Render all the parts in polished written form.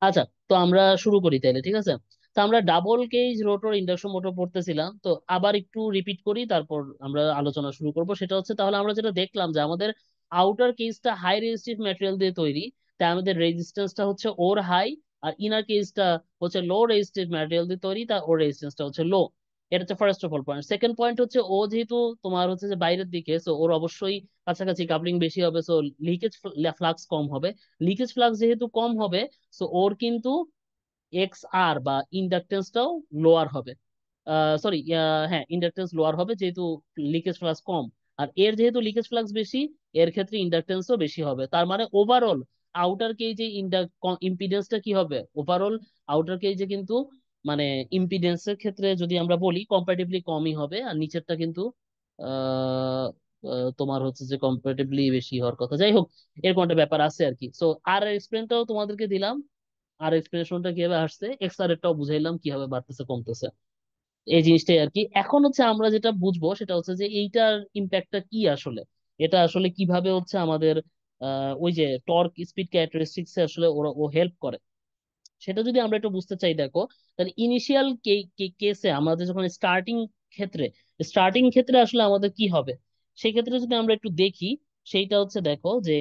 আচ্ছা, তো আমরা শুরু করি তাইলে, ঠিক আছে। তো আমরা double cage rotor induction motor পড়তেছিলাম, তো আবার একটু রিপিট করি, তারপর আমরা আলোচনা শুরু করব। সেটা হচ্ছে, তাহলে আমরা যেটা দেখলাম যে আমাদের আউটার কেজটা হাই রেজিস্টিভ ম্যাটেরিয়াল দিয়ে তৈরি, তাই আমাদের রেজিস্ট্যান্সটা হচ্ছে ওর হাই। আর ইনার কেজটা হচ্ছে লো রেজিস্টিভ ম্যাটেরিয়াল দিয়ে তৈরি, তা ওর রেজিস্ট্যান্সটা হচ্ছে লো। এটা হচ্ছে first of all point. Second point হচ্ছে, ও যেহেতু তোমার হচ্ছে যে বাইরের দিকে, সো ওর অবশ্যই কাছাকাছি কাপলিং বেশি হবে, সো লিকেজ ফ্লাক্স কম হবে। লিকেজ ফ্লাক্স যেহেতু কম হবে, সো ওর কিন্তু এক্স আর বা ইন্ডাকটেন্সটাও লোয়ার হবে। সরি, হ্যাঁ, ইন্ডাকটেন্স লোয়ার হবে যেহেতু লিকেজ ফ্লাক্স কম। আর এর যেহেতু লিকেজ ফ্লাক্স বেশি, এর ক্ষেত্রে ইন্ডাকটেন্সও বেশি হবে। তার মানে ওভারঅল আউটার কেজে ইম্পিডেন্সটা কি হবে ওভারঅল, আউটার কেজে কিন্তু মানে ইম্পিডেন্সের ক্ষেত্রে যদি আমরা বলি কম্পারেটিভলি কমই হবে, আর নিচেরটা কিন্তু আহ তোমার হচ্ছে যে কম্পারেটিভলি বেশি হওয়ার কথা। যাই হোক, এরকম একটা ব্যাপার আছে আর কি। সো আর এক্সপ্লেনটাও তোমাদেরকে দিলাম, আর এক্সপ্রেশনটা কিভাবে আসছে, এক্স আর এরটাও বুঝাইলাম কিভাবে বাড়তেছে কমতেছে। এই জিনিসটাই আর কি। এখন হচ্ছে আমরা যেটা বুঝবো সেটা হচ্ছে যে এইটার ইম্প্যাক্টটা কি আসলে, এটা আসলে কিভাবে হচ্ছে আমাদের ওই যে টর্ক স্পিড ক্যারেক্টারিস্টিক্স আসলে ওরা ও হেল্প করে। সেটা যদি আমরা একটু বুঝতে চাই, দেখো, তাহলে ইনিশিয়াল কেসে আমাদের যখন স্টার্টিং ক্ষেত্রে আসলে আমাদের কি হবে, সেই ক্ষেত্রে যদি আমরা একটু দেখি, সেইটা হচ্ছে দেখো যে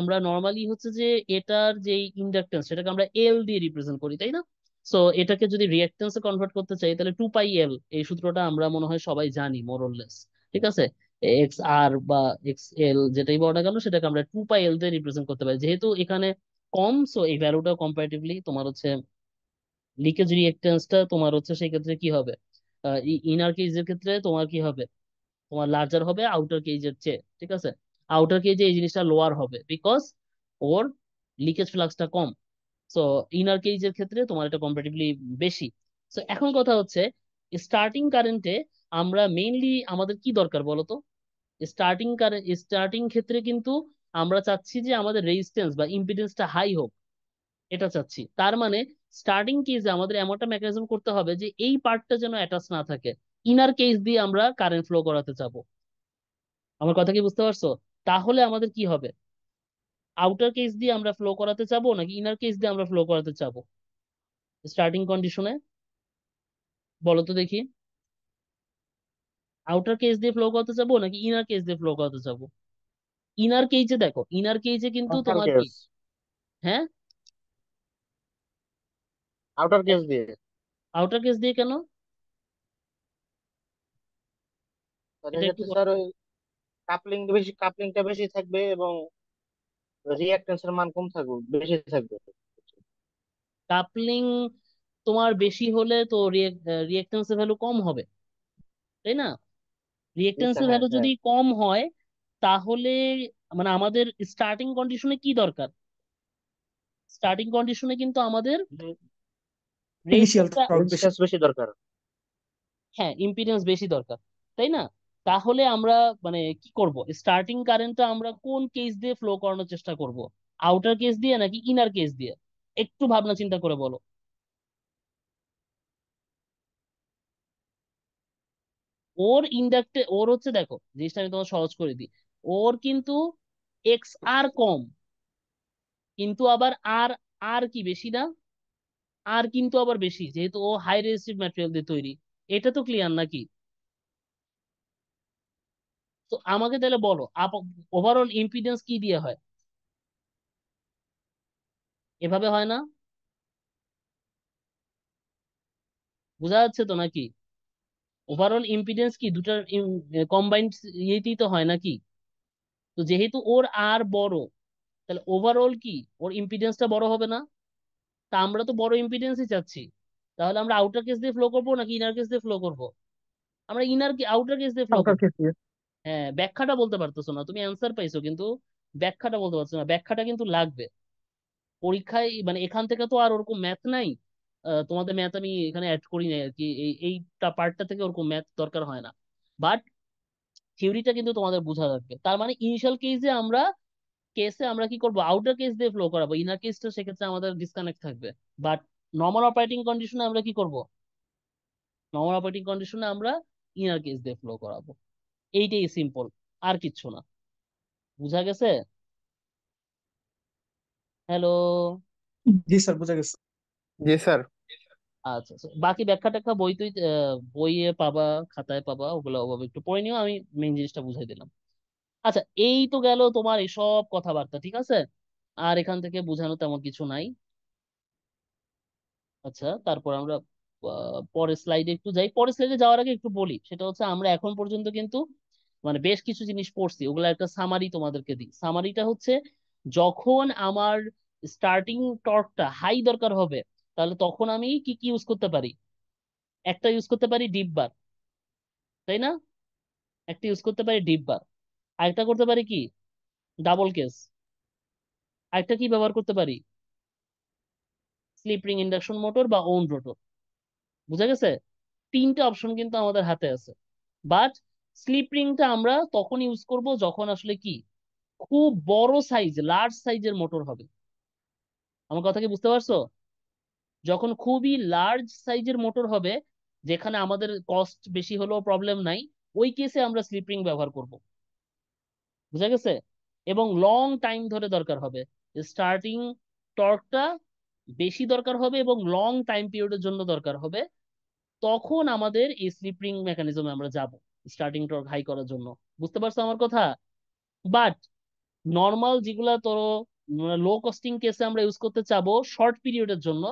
আমরা নর্মালি হচ্ছে যে এটার যে ইন্ডাকটেন্স সেটাকে আমরা এল দিয়ে রিপ্রেজেন্ট করি, তাই না? সো এটাকে যদি রিঅ্যাকটেন্সে কনভার্ট করতে চাই, তাহলে 2 পাই এল, এই সূত্রটা আমরা মনে হয় সবাই জানি মোরলেস, ঠিক আছে। এক্স আর বা এক্স এল যেটাই বলা গেল, সেটাকে আমরা 2 পাই এল দিয়ে রিপ্রেজেন্ট করতে পারি, যেহেতু এখানে কম, সো এই ভ্যালুটা কম্পারেটিভলি তোমার হচ্ছে লিকেজ রিঅ্যাকটেন্সটা তোমার হচ্ছে সেই ক্ষেত্রে কি হবে, ইনার কেজের ক্ষেত্রে তোমার কি হবে, তোমার লার্জার হবে আউটার কেজের চেয়ে, ঠিক আছে। আউটার কেজে এই জিনিসটা লোয়ার হবে বিকজ ওর লিকেজ ফ্লাক্সটা কম। সো ইনার কেজের ক্ষেত্রে তোমার এটা কম্পারেটিভলি বেশি। সো এখন কথা হচ্ছে, স্টার্টিং কারেন্টে আমরা মেইনলি আমাদের কি দরকার বলো তো? স্টার্টিং ক্ষেত্রে কিন্তু আমরা চাচ্ছি যে আমাদের রেজিস্ট্যান্স বা ইম্পিডেন্সটা হাই হোক, এটা চাচ্ছি। তার মানে স্টার্টিং কেসে আমাদের এমন একটা মেকানিজম করতে হবে যে এই পার্টটা যেন অ্যাটাচ না থাকে। ইনার কেস দিয়ে আমরা কারেন্ট ফ্লো করাতে চাবো। আমার কথা কি বুঝতে পারছো? তাহলে আমাদের কি হবে, আউটার কেস দিয়ে আমরা ফ্লো করাতে চাবো নাকি ইনার কেস দিয়ে আমরা ফ্লো করাতে চাবো স্টার্টিং কন্ডিশনে? বলো তো দেখি, আউটার কেস দিয়ে ফ্লো করাতে চাবো নাকি ইনার কেস দিয়ে ফ্লো করাতে চাবো? ইনার কেজে দেখো, ইনার কেজে কিন্তু আউটার তোমার কি, কেস। হ্যাঁ, আউটার কেস দিয়ে। আউটার কেস দিয়ে কেন? তাহলে এটা একটু ক্ষেত্রে স্যার ওই কাপলিংটা বেশি থাকবে এবং রিঅ্যাকটেন্সের মান কম থাকবে, বেশি থাকবে। কাপলিং তোমার বেশি হলে তো রিয়েক্টেন্সের ভ্যালু কম হবে, তাই না? জি স্যার, রিয়েক্টেন্সের হ্যাঁ ভ্যালু হ্যাঁ। যদি কম হয়, তাহলে মানে আমাদের স্টার্টিং কন্ডিশনে কি দরকার? স্টার্টিং কন্ডিশনে কিন্তু আমাদের ইনিশিয়াল রেজিস্ট্যান্সটা, টর্ক বেশি। রেজিস্ট্যান্স বেশি দরকার। হ্যাঁ, ইম্পিডেন্স বেশি দরকার, তাই না? তাহলে আমরা মানে কি করব, স্টার্টিং কারেন্টটা আমরা কোন কেস দিয়ে ফ্লো করানোর চেষ্টা করব, আউটার কেস দিয়ে নাকি ইনার কেস দিয়ে? একটু ভাবনা চিন্তা করে বলো। ওর হচ্ছে দেখো, জিনিসটা আমি তোমার সহজ করে দিই। ওর কিন্তু এক্স আর কম, কিন্তু আবার আর, আর কি বেশি না? আর কিন্তু আবার বেশি, যেহেতু ও হাই রেজিস্টিভ ম্যাটেরিয়াল দিয়ে তৈরি। এটা তো ক্লিয়ার নাকি? তো আমাকে তাহলে বলো, ওভারঅল ইম্পিডেন্স কি দিয়ে হয়? এভাবে হয় না? বোঝা যাচ্ছে তো নাকি? ওভারঅল ইম্পিডেন্স কি দুটার কম্বাইন্ড ইয়েতেই তো হয় নাকি? তো যেহেতু ওর আর বড়, তাহলে ওভারঅল কি ওর ইম্পিডেন্সটা বড় হবে না? তা আমরা তো বড় ইম্পিডেন্সই চাচ্ছি। তাহলে আমরা আউটার কেস দিয়ে ফ্লো করবো নাকি ইনার কেস দিয়ে ফ্লো করবো? আমরা আউটার কেস দিয়ে ফ্লো আউটার করবো। কেস দিয়ে। হ্যাঁ, ব্যাখ্যাটা বলতে পারতেছো না, তুমি অ্যান্সার পাইছো কিন্তু ব্যাখ্যাটা বলতে পারছো না। ব্যাখ্যাটা কিন্তু লাগবে পরীক্ষায়, মানে এখান থেকে তো আর ওরকম ম্যাথ নাই। তোমাদের ম্যাথ আমি এখানে অ্যাড করি নাই আর কি, এইটা পার্টটা থেকে ওরকম ম্যাথ দরকার হয় না। বাট থিওরিটা কিন্তু তোমাদের বোঝা লাগবে। তার মানে ইনিশিয়াল কেসে আমরা কি করবো, আউটার কেস দিয়ে ফ্লো করাবো, ইনার কেসটা সেক্ষেত্রে আমাদের ডিসকানেক্ট থাকবে। বাট নর্মাল অপারেটিং কন্ডিশনে আমরা কি করব, নর্মাল অপারেটিং কন্ডিশনে আমরা ইনার কেস দিয়ে ফ্লো করাবো। এইটাই সিম্পল, আর কিচ্ছু না। বুঝা গেছে? হ্যালো? জি স্যার, বোঝা গেছে। জি স্যার। আচ্ছা আচ্ছা, বাকি ব্যাখ্যা ট্যাখ্যা বই তুই বইয়ে পাবা, খাতায় পাবা, ওগুলো ওভাবে একটু পড়ে নিও, আমি মেইন জিনিসটা বুঝাই দিলাম। আচ্ছা, এই তো গেল তোমার এসব কথাবার্তা, ঠিক আছে? আর এখান থেকে বোঝানো তেমন কিছু নাই। আচ্ছা, তারপর আমরা পরের স্লাইডে একটু যাই। পরের স্লাইডে যাওয়ার আগে একটু বলি, সেটা হচ্ছে আমরা এখন পর্যন্ত কিন্তু মানে বেশ কিছু জিনিস পড়ছি, ওগুলা একটা সামারি তোমাদেরকে দিই। সামারিটা হচ্ছে, যখন আমার স্টার্টিং টর্কটা হাই দরকার হবে, তাহলে তখন আমি কি কি ইউজ করতে পারি? একটা ইউজ করতে পারি ডিপ বার, তাই না? একটা ইউজ করতে পারি ডিপ বার। আরেকটা করতে পারি কি, ডাবল কেস। আরেকটা কি ব্যবহার করতে পারি, স্লিপ রিং ইন্ডাকশন মোটর বা ওন রোটর। বুঝা গেছে? তিনটা অপশন কিন্তু আমাদের হাতে আছে। বাট স্লিপ রিংটা আমরা তখন ইউজ করব যখন আসলে কি, খুব বড় সাইজ, লার্জ সাইজের মোটর হবে। আমার কথা কি বুঝতে পারছো? যখন খুবই লার্জ সাইজের মোটর হবে, যেখানে আমাদের কস্ট বেশি হলেও প্রবলেম নাই, ওই কেসে আমরা স্লিপ রিং ব্যবহার করব। বুঝা গেছে? এবং লং টাইম ধরে দরকার হবে, স্টার্টিং টর্কটা বেশি দরকার হবে এবং লং টাইম পিরিয়ডের জন্য দরকার হবে, তখন আমাদের এই স্লিপ রিং মেকানিজমে আমরা যাব স্টার্টিং টর্ক হাই করার জন্য। বুঝতে পারছো আমার কথা? বাট নর্মাল যেগুলা তোর লো কস্টিং কেসে আমরা ইউজ করতে চাবো শর্ট পিরিয়ডের জন্য,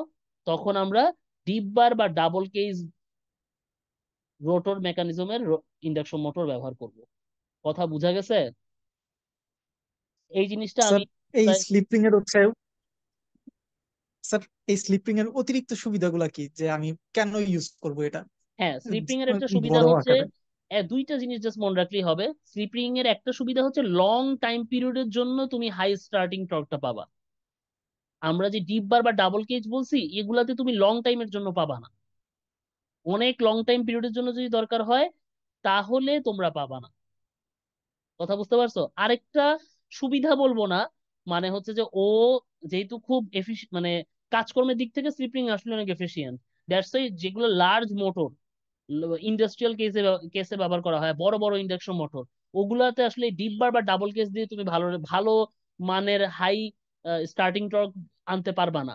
তখন আমরা ডিপ বার বা ডাবল কেজ রোটর মেকানিজমের ইন্ডাকশন মোটর ব্যবহার করব। কথা বোঝা গেছে? এই জিনিসটা আমি স্যার, এই প্রায়- স্লিপ রিং এর হচ্ছে, স্যার এই স্লিপ রিং এর অতিরিক্ত সুবিধাগুলো কি, যে আমি কেন ইউজ করব এটা হ্যাঁ, স্লিপিং এর একটা সুবিধা বড় হচ্ছে, আকারে? দুইটা জিনিস জাস্ট মনে রাখলেই হবে। স্লিপিং এর একটা সুবিধা হচ্ছে লং টাইম পিরিয়ডের জন্য তুমি হাই স্টার্টিং টর্কটা পাবা। আমরা যে ডিপ বার বা ডাবল কেজ বলছি, এগুলাতে তুমি লং টাইমের জন্য পাবা না। অনেক লং টাইম পিরিয়ডের জন্য যদি দরকার হয়, তাহলে তোমরা পাবা না। কথা বুঝতে পারছো? আরেকটা সুবিধা বলবো না, মানে হচ্ছে যে ও যেহেতু খুব মানে কাজকর্মের দিক থেকে স্লিপিং আসলে অনেক এফিসিয়েন্ট, দ্যাটস ওয়াই যেগুলো লার্জ মোটর ইন্ডাস্ট্রিয়াল কেসে কেসে ব্যবহার করা হয়, বড় বড় ইন্ডাকশন মোটর, ওগুলাতে আসলে ডিপ বার বা ডাবল কেস দিয়ে তুমি ভালো ভালো মানের হাই স্টার্টিং টর্ক আনতে পারবা না,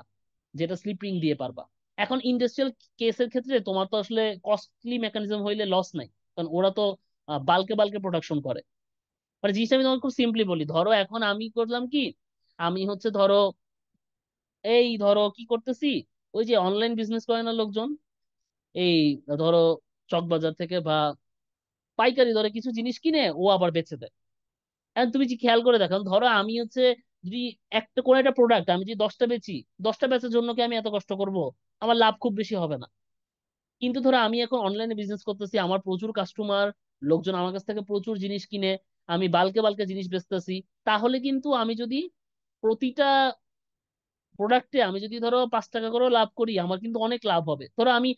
যেটা স্লিপ রিং দিয়ে পারবা। এখন ইন্ডাস্ট্রিয়াল কেসের ক্ষেত্রে তোমার তো আসলে কস্টলি মেকানিজম হইলে লস নাই, কারণ ওরা তো বাল্কে বাল্কে প্রোডাকশন করে। মানে জিনিসটা আমি তোমাকে খুব সিম্পলি বলি, ধরো এখন আমি করলাম কি, আমি হচ্ছে ধরো, এই ধরো কি করতেছি, ওই যে অনলাইন বিজনেস করে না লোকজন, এই ধরো চকবাজার থেকে বা পাইকারি দরে কিছু জিনিস কিনে ও আবার বেচে দেয়। এখন তুমি যে খেয়াল করে দেখো, ধরো আমি হচ্ছে যদি একটা কোনো একটা প্রোডাক্ট আমি যদি 10টা বেচি, 10টা বেচার জন্য কি আমি এত কষ্ট করব? আমার লাভ খুব বেশি হবে না। কিন্তু ধরো আমি এখন অনলাইনে বিজনেস করতেছি, আমার প্রচুর কাস্টমার, লোকজন আমার কাছ থেকে প্রচুর জিনিস কিনে, আমি বাল্কে বাল্কে জিনিস বেচতেছি, তাহলে কিন্তু আমি যদি প্রতিটা প্রোডাক্টে আমি যদি ধরো 5 টাকা করেও লাভ করি, আমার কিন্তু অনেক লাভ হবে। ধরো আমি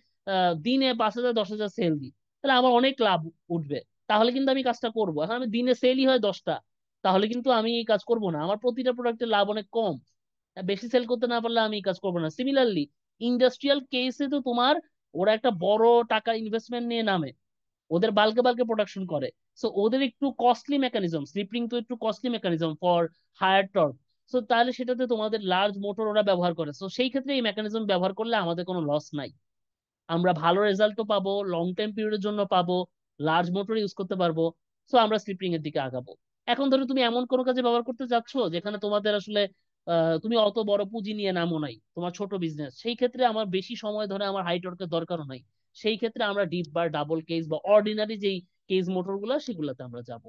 দিনে 5,000 10,000 সেল দিই, তাহলে আমার অনেক লাভ উঠবে। তাহলে কিন্তু আমি কাজটা করবো। এখন আমি দিনে সেলই হয় 10টা, তাহলে কিন্তু আমি এই কাজ করব না, আমার প্রতিটা প্রোডাক্টের লাভ অনেক কম। বেশি সেল করতে না পারলে আমি এই কাজ করবো না। সিমিলারলি ইন্ডাস্ট্রিয়াল কেসে তো তোমার, ওরা একটা বড় টাকা ইনভেস্টমেন্ট নিয়ে নামে, ওদের বাল্কে বাল্কে প্রোডাকশন করে, সো ওদের একটু কস্টলি মেকানিজম, স্লিপিং তো একটু costly mechanism for higher torque. So তাহলে সেটাতে তোমাদের লার্জ মোটর ওরা ব্যবহার করে, সো সেই ক্ষেত্রে এই মেকানিজম ব্যবহার করলে আমাদের কোনো লস নাই, আমরা ভালো রেজাল্টও পাবো, লং টাইম পিরিয়ডের জন্য পাবো, লার্জ মোটর ইউজ করতে পারবো। সো আমরা স্লিপিং এর দিকে আগাবো। এখন ধরো তুমি এমন কোনো কাজে ব্যবহার করতে যাচ্ছ যেখানে তোমাদের আসলে তুমি অত বড় পুঁজি নিয়ে নামো নাই, তোমার ছোট বিজনেস, সেই ক্ষেত্রে আমার বেশি সময় ধরে আমার হাই টর্কের দরকারও নাই, সেই ক্ষেত্রে আমরা ডিপ বার ডাবল কেস বা অর্ডিনারি যেই কেস মোটর গুলো সেগুলোতে আমরা যাব।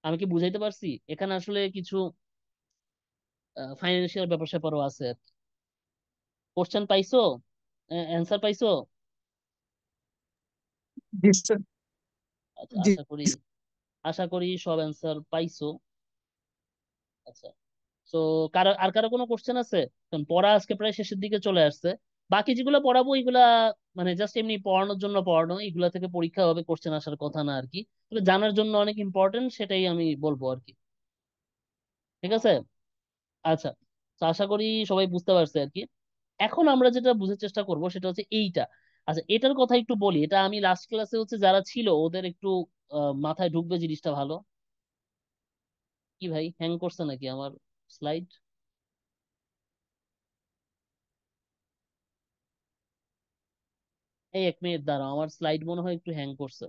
আমি কি বুঝাইতে পারছি? এখানে আসলে কিছু ফাইন্যান্সিয়াল ব্যাপার স্যাপারও আছে। কোশ্চেন পাইছো? অ্যান্সার পাইছো? জি স্যার। আচ্ছা, জি। আশা করি সব অ্যান্সার পাইছো। আচ্ছা, তো কারো আর কারো কোনো কোশ্চেন আছে? কারণ পড়া আজকে প্রায় শেষের দিকে চলে আসছে। বাকি যেগুলো পড়াবো এগুলা মানে জাস্ট এমনি পড়ানোর জন্য পড়ানো, এগুলা থেকে পরীক্ষা হবে, কোশ্চেন আসার কথা না আর কি। তবে জানার জন্য অনেক ইম্পর্টেন্ট, সেটাই আমি বলবো আর কি। ঠিক আছে? আচ্ছা, তো আশা করি সবাই বুঝতে পারছে আর কি। এখন আমরা যেটা বুঝার চেষ্টা করব সেটা হচ্ছে এইটা। আচ্ছা, এটার কথা একটু বলি, এটা আমি লাস্ট ক্লাসে হচ্ছে যারা ছিল ওদের একটু মাথায় ঢুকবে জিনিসটা ভালো। কি ভাই, হ্যাং করছে নাকি আমার স্লাইড? এই 1 মিনিট দাঁড়াও, আমার স্লাইড মনে হয় একটু হ্যাং করছে।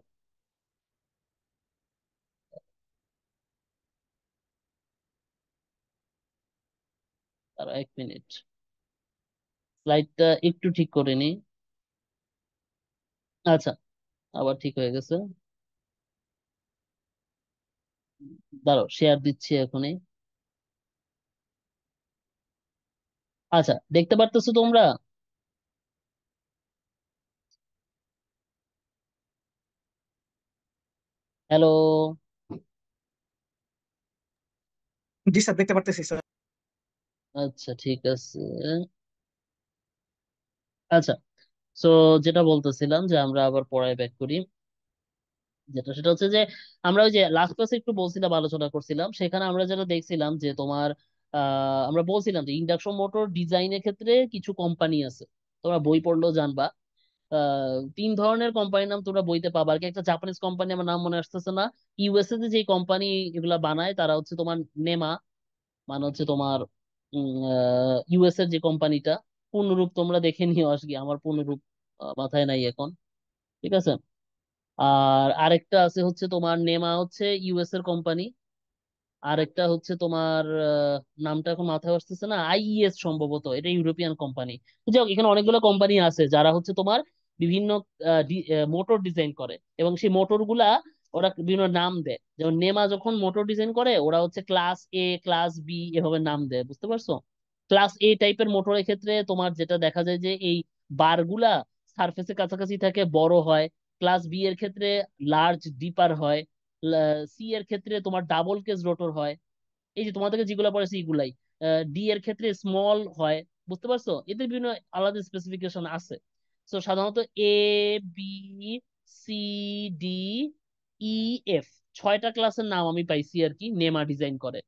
দাঁড়াও 1 মিনিট, স্লাইডটা একটু ঠিক করে নি। আচ্ছা, আবার ঠিক হয়ে গেছে। দাঁড়াও, শেয়ার দিচ্ছি এখনই। আচ্ছা, দেখতে পারতেছো তোমরা? হ্যালো? জি স্যার, দেখতে পারতেছি স্যার। আচ্ছা, ঠিক আছে। আচ্ছা, সো যেটা বলতেছিলাম যে আমরা আবার পড়ায় ব্যাক করি, যেটা সেটা হচ্ছে যে আমরা ওই যে লাস্ট ক্লাসে একটু বলছিলাম, আলোচনা করছিলাম, সেখানে আমরা যেটা দেখছিলাম যে তোমার আমরা বলছিলাম যে ইন্ডাকশন মোটর ডিজাইনের ক্ষেত্রে কিছু কোম্পানি আছে, তোমরা বই পড়লেও জানবা। 3 ধরনের কোম্পানির নাম তোমরা বইতে পাবা আর কি। একটা জাপানিজ কোম্পানি, আমার নাম মনে আসতেছে না। ইউএসএ তে যে কোম্পানি এগুলা বানায় তারা হচ্ছে তোমার নেমা, মানে হচ্ছে তোমার ইউএস এর যে কোম্পানিটা, পূর্ণরূপ তোমরা দেখে নিও আজকে, আমার পূর্ণরূপ মাথায় নাই এখন। ঠিক আছে। আর আরেকটা আছে হচ্ছে তোমার নেমা হচ্ছে ইউএস এর কোম্পানি। আরেকটা হচ্ছে তোমার নামটা এখন মাথায় আসতেছে না, আইইএস সম্ভবত, এটা ইউরোপিয়ান কোম্পানি। যাই হোক, এখানে অনেকগুলো কোম্পানি আছে যারা হচ্ছে তোমার বিভিন্ন মোটর ডিজাইন করে, এবং সেই মোটর গুলা ওরা বিভিন্ন নাম দেয়। যেমন নেমা যখন মোটর ডিজাইন করে ওরা হচ্ছে ক্লাস এ, ক্লাস বি এভাবে নাম দেয়, বুঝতে পারছো? ক্লাস এ টাইপের মোটরের ক্ষেত্রে তোমার যেটা দেখা যায় যে এই বার গুলা সারফেসের কাছাকাছি থাকে, বড় হয়। ক্লাস বি এর ক্ষেত্রে লার্জ ডিপার হয়। সি এর ক্ষেত্রে তোমার ডাবল কেজ রোটর হয়। এই যে তোমাদেরকে যেগুলো পড়েছি এগুলাই। ডি এর ক্ষেত্রে স্মল হয়। বুঝতে পারছো? এদের বিভিন্ন আলাদা স্পেসিফিকেশন আছে। তো সাধারণত এ, বি, সি, ডি, ই, এফ, 6টা ক্লাসের নাম আমি পাইছি আর কি, নেমা ডিজাইন করে।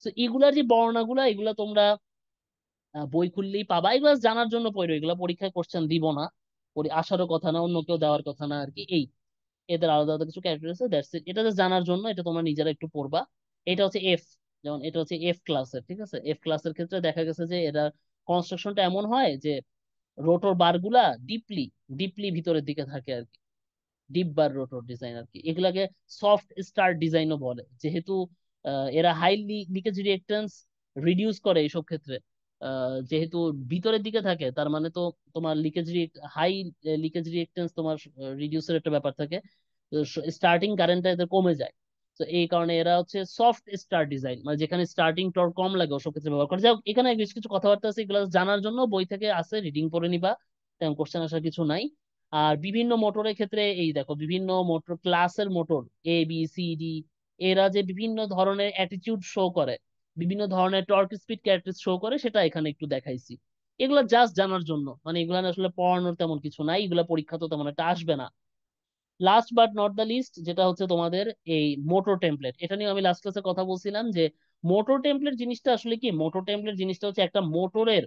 তো এগুলার যে বর্ণনাগুলা, এগুলা তোমরা বই খুললেই পাবা। এগুলো জানার জন্য পড়ো, এগুলা পরীক্ষায় কোশ্চেন দিব না, আসারও কথা না, অন্য কেউ দেওয়ার কথা না আর কি। এই এদের আলাদা আলাদা কিছু ক্যারেক্টার আছে, দ্যাটস ইট। এটা just জানার জন্য, এটা তোমরা নিজেরা একটু পড়বা। এটা হচ্ছে এফ, যেমন এটা হচ্ছে এফ ক্লাসের। ঠিক আছে, এফ ক্লাসের ক্ষেত্রে দেখা গেছে যে এটা কনস্ট্রাকশনটা এমন হয় যে রোটর বার গুলা ডিপলি ডিপলি ভিতরের দিকে থাকে আর কি। ডিপ বার রোটর ডিজাইন আর কি। এগুলাকে সফট স্টার ডিজাইনও বলে, যেহেতু এরা হাই লিকেজ রিঅ্যাকট্যান্স রিডিউস করে এইসব ক্ষেত্রে। যেহেতু ভিতরের দিকে থাকে, তার মানে তো তোমার হাই লিকেজ রিঅ্যাকট্যান্স তোমার রিডিউসের একটা ব্যাপার থাকে। স্টার্টিং কারেন্টটা এদের কমে যায়। তো এই কারণে এরা হচ্ছে সফট স্টার ডিজাইন, মানে যেখানে স্টার্টিং টর্ক কম লাগে ওসব ক্ষেত্রে ব্যবহার করে। যাই হোক, এখানে বেশ কিছু কথাবার্তা আছে, এগুলো জানার জন্য বই থেকে আছে, রিডিং করে নিবা, তেমন কোশ্চেন আসার কিছু নাই। আর বিভিন্ন মোটরের ক্ষেত্রে এই দেখো, বিভিন্ন মোটর ক্লাসের motor, A B C D, এরা যে বিভিন্ন ধরনের অ্যাটিটিউড শো করে, বিভিন্ন ধরনের টর্ক স্পিড ক্যারেক্টারিস্টিক শো করে, সেটা এখানে একটু দেখাইছি। এগুলো জাস্ট জানার জন্য, মানে এগুলো আসলে পড়ানোর তেমন কিছু নাই, এগুলো পরীক্ষা তো তেমন একটা আসবে না। Last but not the least, যেটা হচ্ছে তোমাদের এই মোটর টেমপ্লেট। এটা নিয়ে আমি লাস্ট ক্লাসে কথা বলছিলাম যে মোটর টেমপ্লেট জিনিসটা আসলে কি। মোটর টেমপ্লেট জিনিসটা হচ্ছে একটা মোটরের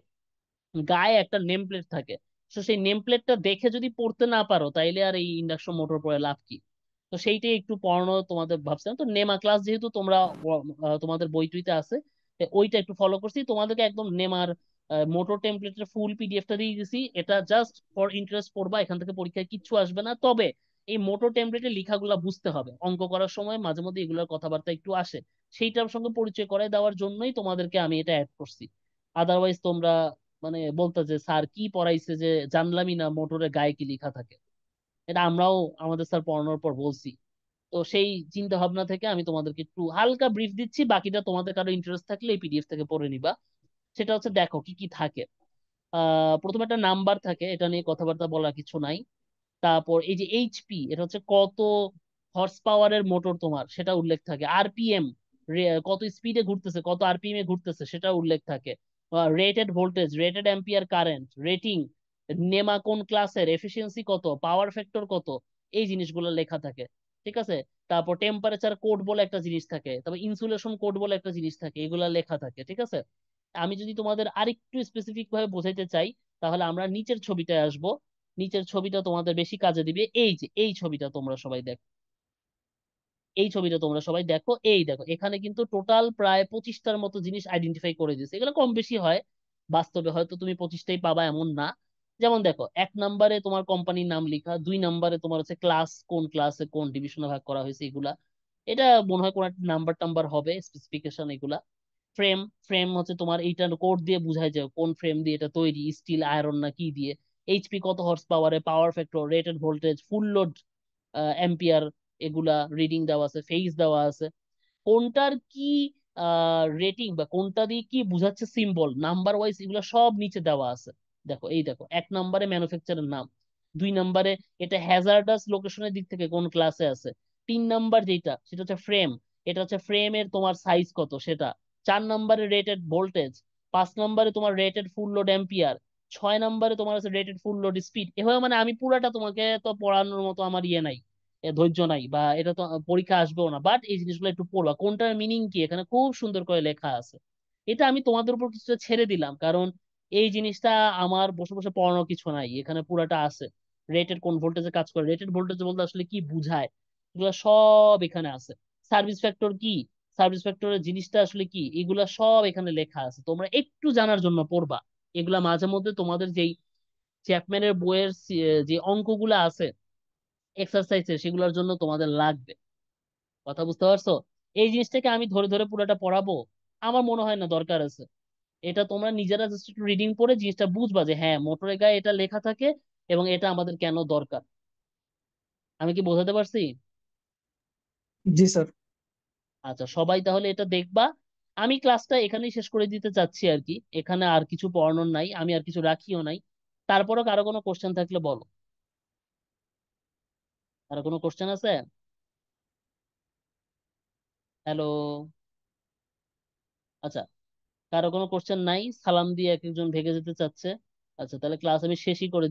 গায়ে একটা নেম প্লেট থাকে। তো সেই নেম প্লেটটা দেখে যদি পড়তে না পারো, তাইলে আর এই ইন্ডাকশন মোটর পড়ে লাভ কি? তো সেইটাই একটু পড়ানো তোমাদের ভাবছিলাম। তো নেমা ক্লাস যেহেতু তোমরা তোমাদের বই টইতে আছে, ওইটা একটু ফলো করছি। তোমাদেরকে একদম নেমার মোটর টেমপ্লেটের ফুল পিডিএফটা দিয়ে দিছি। এটা জাস্ট ফর ইন্টারেস্ট পড়বা, এখান থেকে পরীক্ষায় কিচ্ছু আসবে না। তবে এই মোটর টেমপ্লেটের লেখাগুলা বুঝতে হবে, অঙ্ক করার সময় মাঝে মধ্যে এগুলোর কথাবার্তা একটু আসে, সেইটার সঙ্গে পরিচয় করায় দেওয়ার জন্যই তোমাদেরকে আমি এটা অ্যাড করছি। আদারওয়াইজ তোমরা মানে বলতে যে স্যার কি পড়াইছে যে জানলামই না মোটরের গায়ে কি লেখা থাকে। এটা আমরাও আমাদের স্যার পড়ানোর পর বলছি। তো সেই চিন্তা ভাবনা থেকে আমি তোমাদেরকে একটু হালকা ব্রিফ দিচ্ছি, বাকিটা তোমাদের কারো ইন্টারেস্ট থাকলে এই পিডিএফ থেকে পড়ে নিবা। সেটা হচ্ছে, দেখো কি কি থাকে। প্রথমে একটা নাম্বার থাকে, এটা নিয়ে কথাবার্তা বলার কিছু নাই। তারপর এই যে এইচপি, এটা হচ্ছে কত হর্স পাওয়ারের মোটর তোমার, সেটা উল্লেখ থাকে। আরপিএম, কত স্পিডে ঘুরতেছে, কত আরপিএম এ ঘুরতেছে, সেটা উল্লেখ থাকে। Rated voltage, rated ampere current, rating, NEMA কোন ক্লাসের, এফিসিয়েন্সি কত, পাওয়ার ফ্যাক্টর কত, এই জিনিসগুলো লেখা থাকে। ঠিক আছে। তারপর টেম্পারেচার কোড বলে একটা জিনিস থাকে, তারপর ইনসুলেশন কোড বলে একটা জিনিস থাকে, এগুলা লেখা থাকে। ঠিক আছে। আমি যদি তোমাদের আরেকটু স্পেসিফিক ভাবে বোঝাইতে চাই, তাহলে আমরা নিচের ছবিটায় আসব। নিচের ছবিটা তোমাদের বেশি কাজে দিবে। এই যে এই ছবিটা তোমরা সবাই দেখো, এই ছবিটা তোমরা সবাই দেখো, এই দেখো এখানে কিন্তু টোটাল প্রায় 25টার মতো জিনিস আইডেন্টিফাই করে দিয়েছে। এগুলো কম বেশি হয়, বাস্তবে হয়তো তুমি 25টাই পাবা এমন না। যেমন দেখো, 1 নম্বরে তোমার কোম্পানির নাম লেখা, 2 নম্বরে তোমার হচ্ছে ক্লাস, কোন ক্লাসে কোন ডিভিশনে ভাগ করা হয়েছে এগুলা, এটা মনে হয় কোন একটা নাম্বার টাম্বার হবে, স্পেসিফিকেশন এগুলা। ফ্রেম, ফ্রেম হচ্ছে তোমার এইটার কোড দিয়ে বুঝায় যায় কোন ফ্রেম দিয়ে এটা তৈরি, স্টিল, আয়রন না কি দিয়ে। এইচপি কত হর্স পাওয়ারে, power factor, rated voltage, full load ampere, এগুলা রিডিং দেওয়া আছে, ফেজ দেওয়া আছে। কোনটার কি রেটিং বা কোনটা দিয়ে কি বুঝাচ্ছে সিম্বল, নাম্বার ওয়াইজ, এগুলো সব নিচে দেওয়া আছে। দেখো, এই দেখো, 1 নম্বরে ম্যানুফ্যাকচারের নাম, 2 নম্বরে এটা হ্যাজার্ডাস লোকেশনের দিক থেকে কোন ক্লাসে আছে, 3 নম্বর যেটা সেটা হচ্ছে ফ্রেম, এটা হচ্ছে ফ্রেমের তোমার সাইজ কত সেটা, 4 নম্বরে রেটেড ভোল্টেজ, 5 নম্বরে তোমার রেটেড ফুল লোড অ্যাম্পিয়ার, 6 নম্বরে তোমার আছে রেটেড ফুল লোড স্পিড। এভাবে মানে আমি পুরাটা তোমাকে তো পড়ানোর মতো আমার ইয়ে নাই, ধৈর্য নাই, বা এটা তো পরীক্ষা আসবেও না, বাট এই জিনিসগুলো একটু পড়বা, কোনটার মিনিং কি এখানে খুব সুন্দর করে লেখা আছে। এটা আমি তোমাদের উপর কিছুটা ছেড়ে দিলাম, কারণ এই জিনিসটা আমার বসে বসে পড়ানোর কিছু নাই, এখানে পুরাটা আছে। রেটেড কোন ভোল্টেজে কাজ করে, রেটেড ভোল্টেজ বলতে আসলে কি বুঝায়, এগুলো সব এখানে আছে। সার্ভিস ফ্যাক্টর কি, সার্ভিস ফ্যাক্টরের জিনিসটা আসলে কি, এগুলা সব এখানে লেখা আছে, তোমরা একটু জানার জন্য পড়বা। এগুলা মাঝে মধ্যে তোমাদের যেই চ্যাপম্যানের বইয়ের যে অঙ্কগুলা আছে এক্সারসাইজের, সেগুলোর জন্য তোমাদের লাগবে। কথা বুঝতে পারছো? এই জিনিসটাকে আমি ধরে ধরে পুরোটা পড়াবো, আমার মনে হয় না দরকার আছে। এটা তোমরা নিজেরা জাস্ট একটু রিডিং পড়ে জিনিসটা বুঝবা যে হ্যাঁ, মোটরের গায়ে এটা লেখা থাকে এবং এটা আমাদের কেন দরকার। আমি কি বোঝাতে পারছি? জি স্যার। আচ্ছা, সবাই তাহলে এটা দেখবা। আমি ক্লাসটা এখানেই শেষ করে দিতে চাচ্ছি আর কি, এখানে আর কিছু পড়ানোর নাই, আমি আর কিছু রাখিও নাই। তারপরও কারো কোনো কোশ্চেন থাকলে বলো। কারো কোনো কোশ্চেন আছে? হ্যালো? আচ্ছা, কারো কোনো কোশ্চেন নাই, সালাম দিয়ে এক একজন ভেগে যেতে চাচ্ছে। আচ্ছা, তাহলে ক্লাস আমি শেষই করে দিচ্ছি।